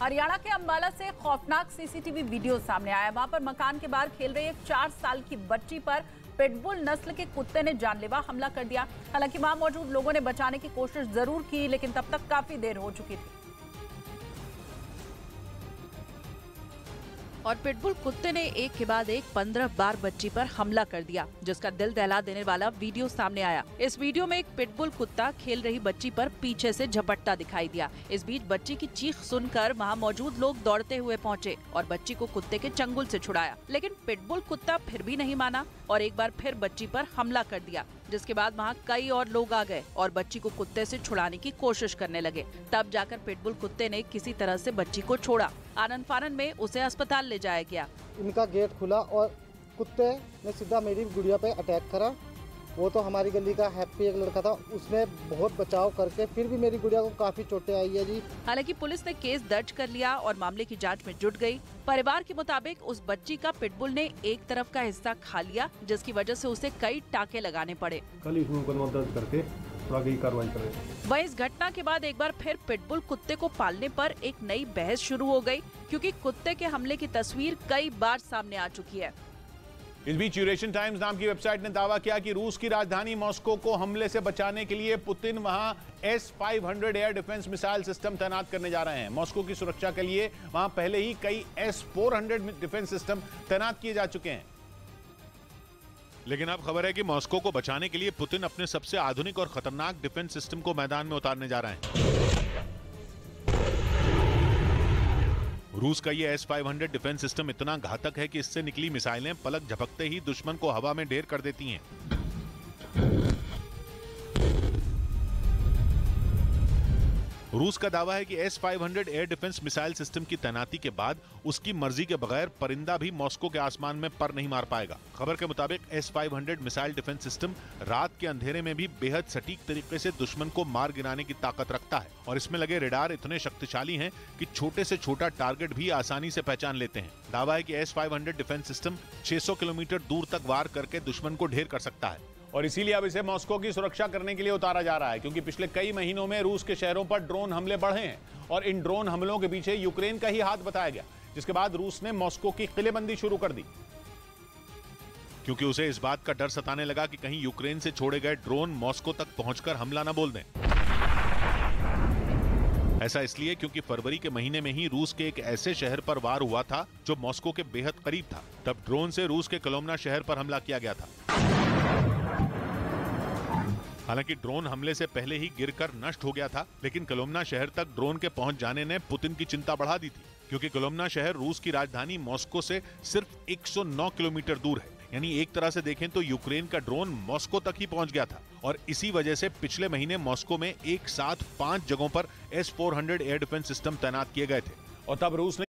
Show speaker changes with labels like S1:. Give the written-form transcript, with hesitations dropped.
S1: हरियाणा के अंबाला से खौफनाक सीसीटीवी वीडियो सामने आया। वहां पर मकान के बाहर खेल रही एक 4 साल की बच्ची पर पिटबुल नस्ल के कुत्ते ने जानलेवा हमला कर दिया। हालांकि वहां मौजूद लोगों ने बचाने की कोशिश जरूर की, लेकिन तब तक काफी देर हो चुकी थी। और पिटबुल कुत्ते ने एक के बाद एक 15 बार बच्ची पर हमला कर दिया, जिसका दिल दहला देने वाला वीडियो सामने आया। इस वीडियो में एक पिटबुल कुत्ता खेल रही बच्ची पर पीछे से झपटता दिखाई दिया। इस बीच बच्ची की चीख सुनकर वहां मौजूद लोग दौड़ते हुए पहुंचे और बच्ची को कुत्ते के चंगुल से छुड़ाया, लेकिन पिटबुल कुत्ता फिर भी नहीं माना और एक बार फिर बच्ची पर हमला कर दिया, जिसके बाद वहां कई और लोग आ गए और बच्ची को कुत्ते से छुड़ाने की कोशिश करने लगे। तब जाकर पिटबुल कुत्ते ने किसी तरह से बच्ची को छोड़ा। आनन फानन में उसे अस्पताल ले जाया गया।
S2: इनका गेट खुला और कुत्ते ने सीधा मेरी गुड़िया पे अटैक करा। वो तो हमारी गली का हैप्पी एक लड़का था, उसने बहुत बचाव करके फिर भी मेरी गुड़िया को काफी चोटें आई है जी।
S1: हालांकि पुलिस ने केस दर्ज कर लिया और मामले की जांच में जुट गई। परिवार के मुताबिक उस बच्ची का पिटबुल ने एक तरफ का हिस्सा खा लिया, जिसकी वजह से उसे कई टाके लगाने पड़े।
S2: कल इसमें मुकदमा दर्ज करके आगे कार्रवाई करें।
S1: वहीं इस घटना के बाद एक बार फिर पिटबुल कुत्ते को पालने पर एक नई बहस शुरू हो गई, क्योंकि कुत्ते के हमले की तस्वीर कई बार सामने आ चुकी है।
S3: इस बीच यूरेशियन टाइम्स नाम की वेबसाइट ने दावा किया कि रूस की राजधानी मॉस्को को हमले से बचाने के लिए पुतिन वहां S-500 air defence missile system तैनात करने जा रहे हैं। मॉस्को की सुरक्षा के लिए वहां पहले ही कई S-400 डिफेंस सिस्टम तैनात किए जा चुके हैं। लेकिन अब खबर है कि मॉस्को को बचाने के लिए पुतिन अपने सबसे आधुनिक और खतरनाक डिफेंस सिस्टम को मैदान में उतारने जा रहे हैं। रूस का ये S-500 डिफेंस सिस्टम इतना घातक है कि इससे निकली मिसाइलें पलक झपकते ही दुश्मन को हवा में ढेर कर देती हैं। रूस का दावा है कि S-500 air defence missile system की तैनाती के बाद उसकी मर्जी के बगैर परिंदा भी मॉस्को के आसमान में पर नहीं मार पाएगा। खबर के मुताबिक S-500 मिसाइल डिफेंस सिस्टम रात के अंधेरे में भी बेहद सटीक तरीके से दुश्मन को मार गिराने की ताकत रखता है और इसमें लगे रेडार इतने शक्तिशाली हैं कि छोटे से छोटा टारगेट भी आसानी से पहचान लेते हैं। दावा है कि S-500 डिफेंस सिस्टम 600 किलोमीटर दूर तक वार करके दुश्मन को ढेर कर सकता है और इसीलिए अब इसे मॉस्को की सुरक्षा करने के लिए उतारा जा रहा है, क्योंकि पिछले कई महीनों में रूस के शहरों पर ड्रोन हमले बढ़े हैं और इन ड्रोन हमलों के पीछे यूक्रेन का ही हाथ बताया गया, जिसके बाद रूस ने मॉस्को की किलेबंदी शुरू कर दी, क्योंकि उसे इस बात का डर सताने लगा कि कहीं यूक्रेन से छोड़े गए ड्रोन मॉस्को तक पहुंचकर हमला न बोल दें। ऐसा इसलिए क्योंकि फरवरी के महीने में ही रूस के एक ऐसे शहर पर वार हुआ था जो मॉस्को के बेहद करीब था। तब ड्रोन से रूस के कोलोम्ना शहर पर हमला किया गया था। हालांकि ड्रोन हमले से पहले ही गिरकर नष्ट हो गया था, लेकिन कोलोम्ना शहर तक ड्रोन के पहुंच जाने ने पुतिन की चिंता बढ़ा दी थी, क्योंकि कोलोम्ना शहर रूस की राजधानी मॉस्को से सिर्फ 109 किलोमीटर दूर है। यानी एक तरह से देखें तो यूक्रेन का ड्रोन मॉस्को तक ही पहुंच गया था और इसी वजह से पिछले महीने मॉस्को में एक साथ 5 जगहों पर S-400 एयर डिफेंस सिस्टम तैनात किए गए थे और तब रूस ने